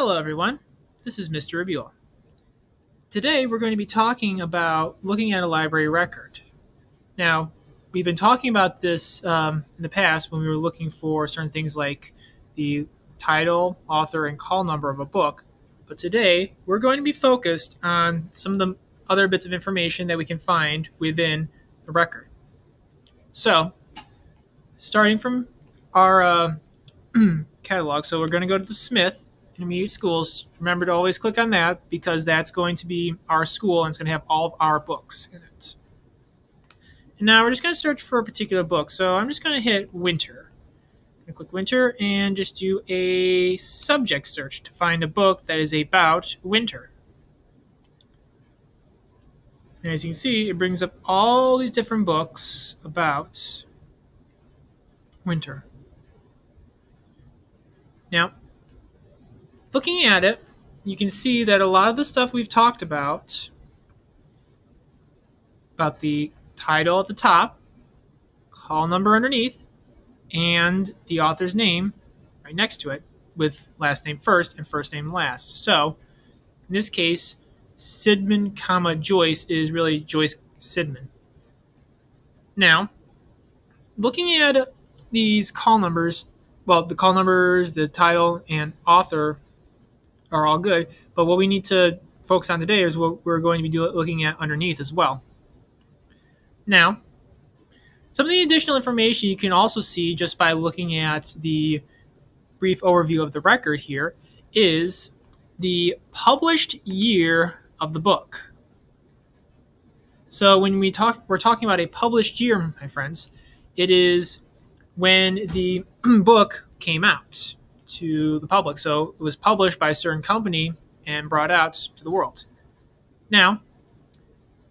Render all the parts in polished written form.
Hello everyone, this is Mr. Abula. Today we're going to be talking about looking at a library record. Now, we've been talking about this in the past when we were looking for certain things like the title, author, and call number of a book, but today we're going to be focused on some of the other bits of information that we can find within the record. So, starting from our catalog, so we're going to go to the Smith Intermediate Schools. Remember to always click on that because that's going to be our school and it's going to have all of our books in it. And now we're just going to search for a particular book. So I'm just going to hit Winter. I'm going to click Winter and just do a subject search to find a book that is about winter. And as you can see, it brings up all these different books about winter. Now, looking at it, you can see that a lot of the stuff we've talked about the title at the top, call number underneath, and the author's name right next to it with last name first and first name last. So, in this case, Sidman, Joyce is really Joyce Sidman. Now, looking at these call numbers, well, the call numbers, the title, and author are all good, but what we need to focus on today is what we're going to be looking at underneath as well. Now, some of the additional information you can also see just by looking at the brief overview of the record here is the published year of the book. So when we're talking about a published year, my friends, it is when the book came out to the public. So it was published by a certain company and brought out to the world. Now,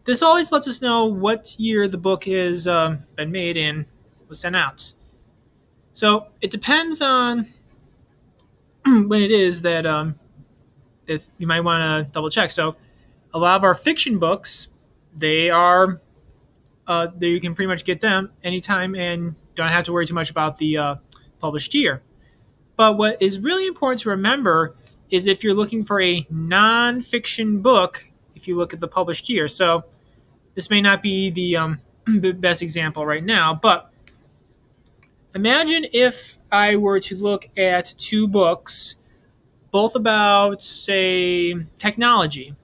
this always lets us know what year the book has been made and was sent out. So it depends on when it is that if you might want to double check. So a lot of our fiction books, they are you can pretty much get them anytime and don't have to worry too much about the published year. But what is really important to remember is if you're looking for a non-fiction book, if you look at the published year. So this may not be the best example right now, but imagine if I were to look at two books, both about, say, technology.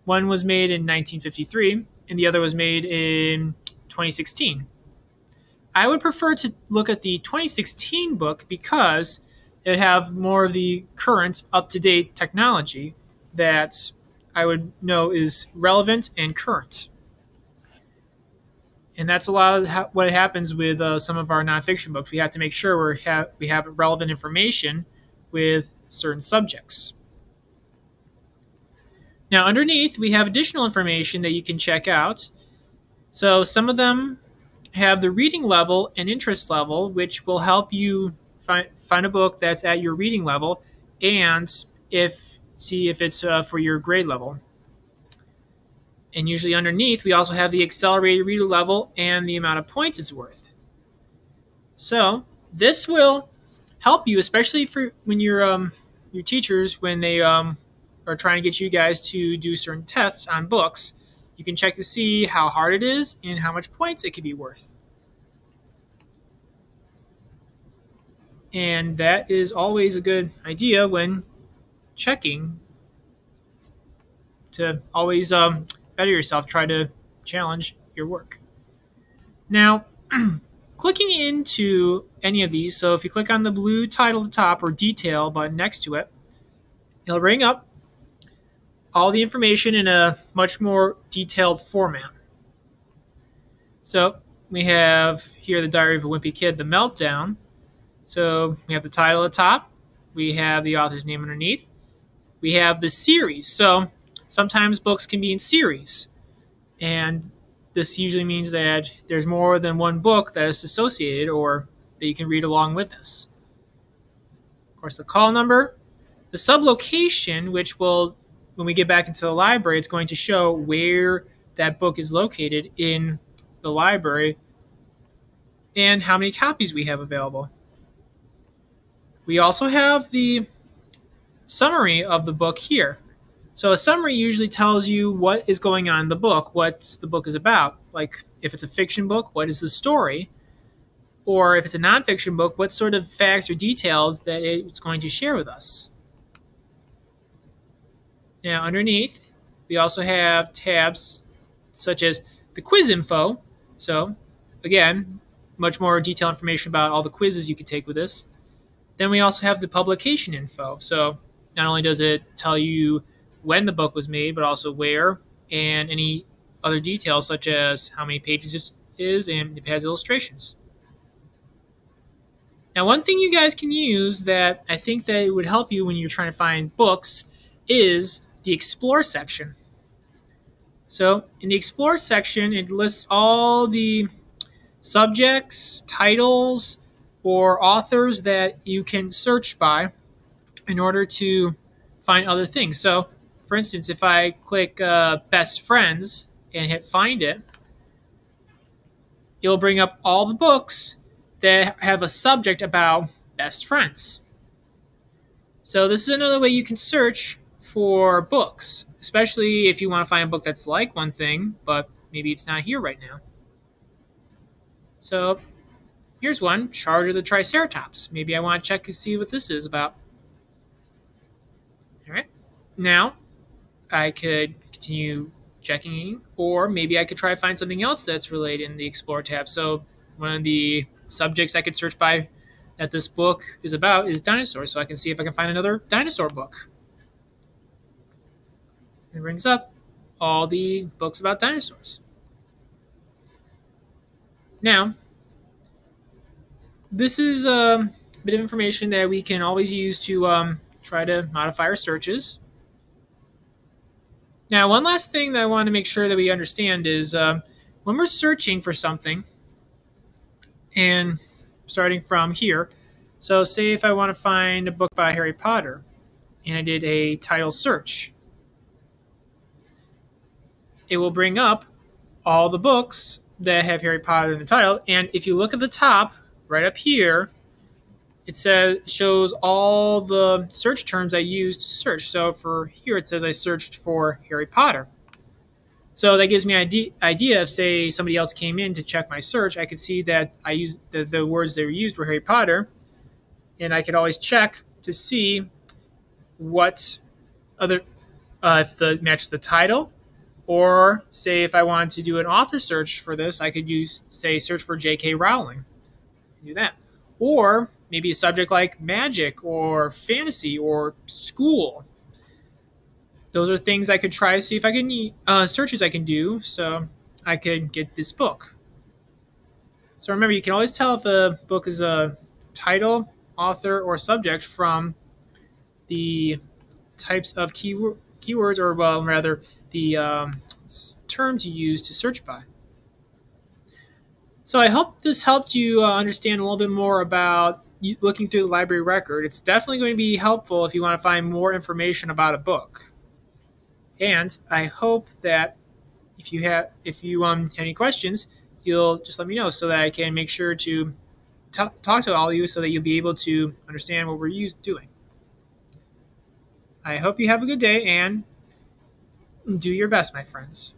One was made in 1953 and the other was made in 2016. I would prefer to look at the 2016 book because it would have more of the current, up-to-date technology that I would know is relevant and current. And that's a lot of what happens with some of our nonfiction books. We have to make sure we have relevant information with certain subjects. Now, underneath, we have additional information that you can check out. So some of them have the reading level and interest level, which will help you find a book that's at your reading level and see if it's for your grade level. And usually underneath, we also have the accelerated reader level and the amount of points it's worth. So this will help you, especially for when your teachers, when they are trying to get you guys to do certain tests on books. You can check to see how hard it is and how much points it could be worth. And that is always a good idea when checking to always better yourself, try to challenge your work. Now, clicking into any of these, so if you click on the blue title at the top or detail button next to it, it'll bring up all the information in a much more detailed format. So we have here the Diary of a Wimpy Kid, The Meltdown. So we have the title at the top. We have the author's name underneath. We have the series. So sometimes books can be in series. And this usually means that there's more than one book that is associated or that you can read along with this. Of course, the call number. The sublocation, which will, when we get back into the library, it's going to show where that book is located in the library and how many copies we have available. We also have the summary of the book here. So a summary usually tells you what is going on in the book, what the book is about. Like if it's a fiction book, what is the story? Or if it's a nonfiction book, what sort of facts or details that it's going to share with us. Now underneath, we also have tabs such as the quiz info. So again, much more detailed information about all the quizzes you could take with this. Then we also have the publication info. So not only does it tell you when the book was made, but also where and any other details such as how many pages it is and if it has illustrations. Now, one thing you guys can use that I think that would help you when you're trying to find books is the Explore section. So in the Explore section, it lists all the subjects, titles, or authors that you can search by in order to find other things. So, for instance, if I click Best Friends and hit Find It, it'll bring up all the books that have a subject about best friends. So this is another way you can search for books, especially if you want to find a book that's like one thing, but maybe it's not here right now. So here's one, Charge of the Triceratops. Maybe I want to check to see what this is about. All right. Now, I could continue checking, or maybe I could try to find something else that's related in the Explore tab. So one of the subjects I could search by that this book is about is dinosaurs. So I can see if I can find another dinosaur book. It brings up all the books about dinosaurs. Now, this is a bit of information that we can always use to try to modify our searches. Now, one last thing that I want to make sure that we understand is when we're searching for something, and starting from here, so say if I want to find a book by Harry Potter, and I did a title search, it will bring up all the books that have Harry Potter in the title, and if you look at the top, right up here, it shows all the search terms I used to search. So for here, it says I searched for Harry Potter. So that gives me an idea if, say, somebody else came in to check my search, I could see that I used the words they were used were Harry Potter, and I could always check to see what other, if the matches the title, or say if I wanted to do an author search for this, I could use, say, search for J.K. Rowling. Do that. Or maybe a subject like magic or fantasy or school. Those are things I could try to see if I can searches I can do so I could get this book. So remember, you can always tell if a book is a title, author, or subject from the types of keywords, or well, rather the terms you use to search by. So I hope this helped you understand a little bit more about looking through the library record. It's definitely going to be helpful if you want to find more information about a book. And I hope that if you have any questions, you'll just let me know so that I can make sure to talk to all of you so that you'll be able to understand what we're doing. I hope you have a good day and do your best, my friends.